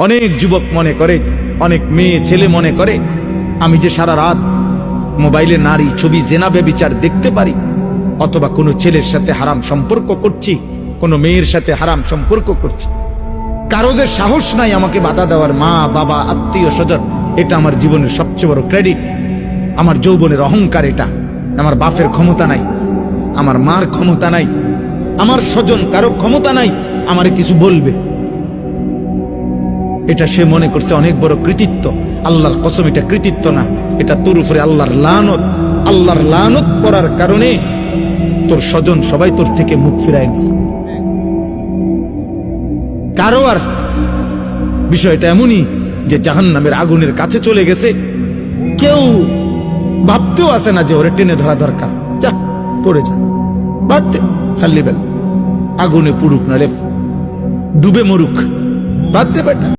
অনেক যুবক মনে করে, অনেক মেয়ে ছেলে মনে করে আমি যে সারা রাত মোবাইলে নারী ছবি জেনা ব্যভিচার দেখতে পারি, অথবা কোনো ছেলের সাথে হারাম সম্পর্ক করছি, কোনো মেয়ের সাথে হারাম সম্পর্ক করছি, কারো যে সাহস নাই আমাকে বাধা দেওয়ার, মা বাবা আত্মীয় স্বজন, এটা আমার জীবনের সবচেয়ে বড় ক্রেডিট। আমার যৌবনের অহংকার এটা। আমার বাপের ক্ষমতা নাই, আমার মার ক্ষমতা নাই, আমার স্বজন কারো ক্ষমতা নাই আমারে কিছু বলবে। এটা সে মনে করছে অনেক বড় কৃতিত্ব। আল্লাহর কসম, এটা কৃতিত্ব না, এটা তোর উপরে আল্লাহর লানত। আল্লাহর লানত পড়ার কারণে তোর স্বজন সবাই তোর থেকে মুখ ফিরায় নিছে। কারো আর বিষয়টা এমনই যে জাহান্নামের আগুনের কাছে চলে গেছে, কেউ ভাবতেও আসে না যে ওরে টেনে ধরা দরকার। যা পড়ে যা, বাদ দে, খালি বেল, আগুনে পুড়ুক নালে ডুবে মরুক, বাদ দে বেটা।